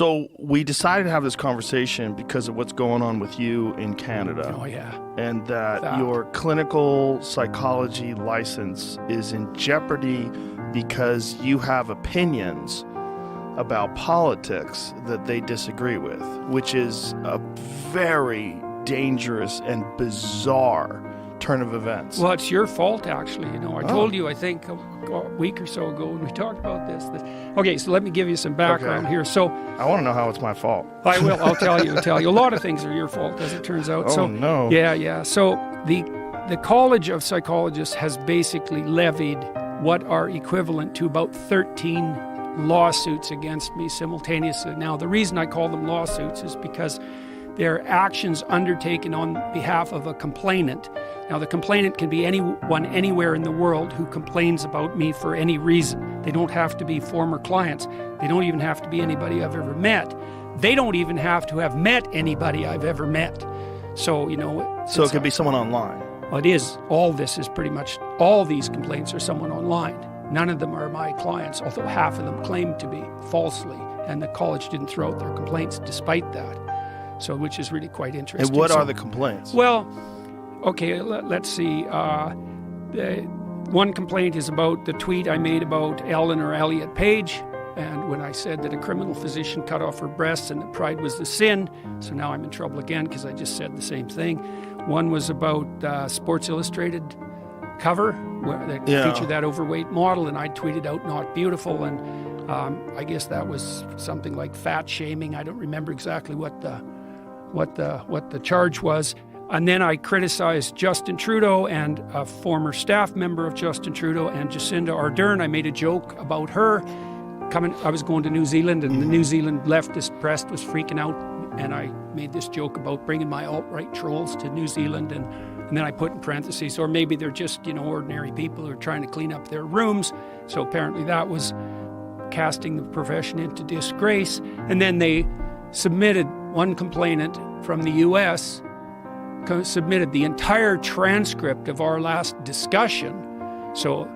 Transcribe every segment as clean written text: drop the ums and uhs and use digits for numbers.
So we decided to have this conversation because of what's going on with you in Canada. Oh, yeah. And that your clinical psychology license is in jeopardy because you have opinions about politics that they disagree with, which is a very dangerous and bizarre turn of events. Well, it's your fault, actually. I told you, I think, a week or so ago when we talked about this. Okay, so let me give you some background here. So I want to know how it's my fault. I will. I'll tell you. A lot of things are your fault, as it turns out. Oh, no. Yeah. So the College of Psychologists has basically levied what are equivalent to about 13 lawsuits against me simultaneously. Now, the reason I call them lawsuits is because they're actions undertaken on behalf of a complainant. Now, the complainant can be anyone anywhere in the world who complains about me for any reason. They don't have to be former clients. They don't even have to be anybody I've ever met. They don't even have to have met anybody I've ever met. So, So it could be someone online. Well, it is. All this is pretty much, all these complaints are someone online. None of them are my clients, although half of them claim to be falsely. And the college didn't throw out their complaints despite that. So, which is really quite interesting. And what are the complaints? Well, okay, let's see. One complaint is about the tweet I made about Ellen or Elliot Page, and when I said that a criminal physician cut off her breasts and that pride was the sin. So now I'm in trouble again because I just said the same thing. One was about Sports Illustrated cover where they featured that overweight model, and I tweeted out "not beautiful," and I guess that was something like fat shaming. I don't remember exactly what the charge was. And then I criticized Justin Trudeau and a former staff member of Justin Trudeau and Jacinda Ardern. I made a joke about her I was going to New Zealand, and the New Zealand leftist press was freaking out, and I made this joke about bringing my alt-right trolls to New Zealand, and then I put in parentheses, or maybe they're just, ordinary people who are trying to clean up their rooms. So apparently that was casting the profession into disgrace. And then they submitted, one complainant from the U.S. submitted the entire transcript of our last discussion. So,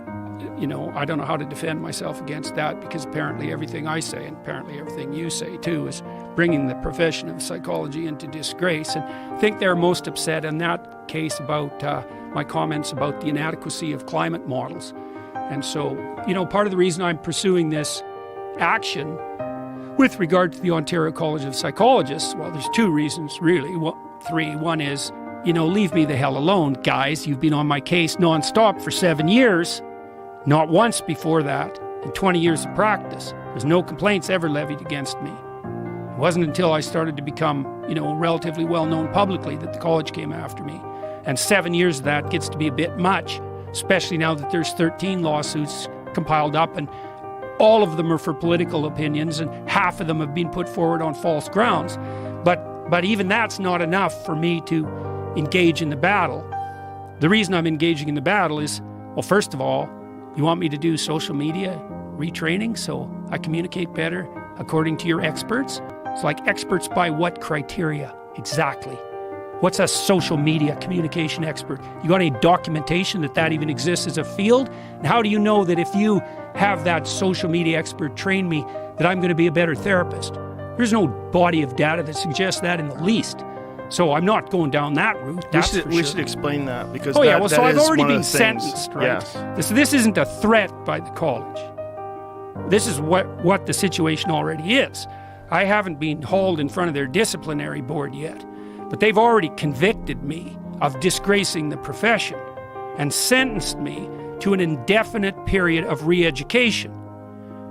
I don't know how to defend myself against that, because apparently everything I say, and apparently everything you say too, is bringing the profession of psychology into disgrace. And I think they're most upset in that case about my comments about the inadequacy of climate models. And so, part of the reason I'm pursuing this action with regard to the Ontario College of Psychologists, well, there's two reasons, really. Well, three. One is, leave me the hell alone, guys. You've been on my case nonstop for 7 years. Not once before that, in 20 years of practice. There's no complaints ever levied against me. It wasn't until I started to become, relatively well-known publicly that the college came after me. And 7 years of that gets to be a bit much, especially now that there's 13 lawsuits compiled up, and all of them are for political opinions, and half of them have been put forward on false grounds. But even that's not enough for me to engage in the battle. The reason I'm engaging in the battle is, well, first of all, you want me to do social media retraining so I communicate better according to your experts? It's like, experts by what criteria exactly? What's a social media communication expert? You got any documentation that even exists as a field? And how do you know that if you have that social media expert train me, that I'm going to be a better therapist? There's no body of data that suggests that in the least. So I'm not going down that route. We should explain that, because so I've already been sentenced, right? Yes. This isn't a threat by the college. This is what the situation already is. I haven't been hauled in front of their disciplinary board yet, but they've already convicted me of disgracing the profession and sentenced me to an indefinite period of re-education.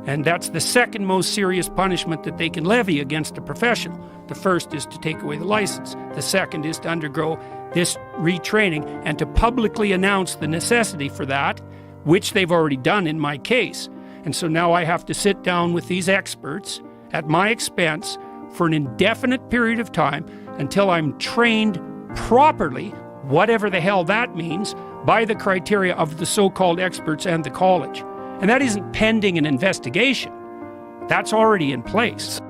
And that's the second most serious punishment that they can levy against a professional. The first is to take away the license. The second is to undergo this retraining and to publicly announce the necessity for that, which they've already done in my case. And so now I have to sit down with these experts at my expense for an indefinite period of time until I'm trained properly, whatever the hell that means, by the criteria of the so-called experts and the college. And that isn't pending an investigation. That's already in place.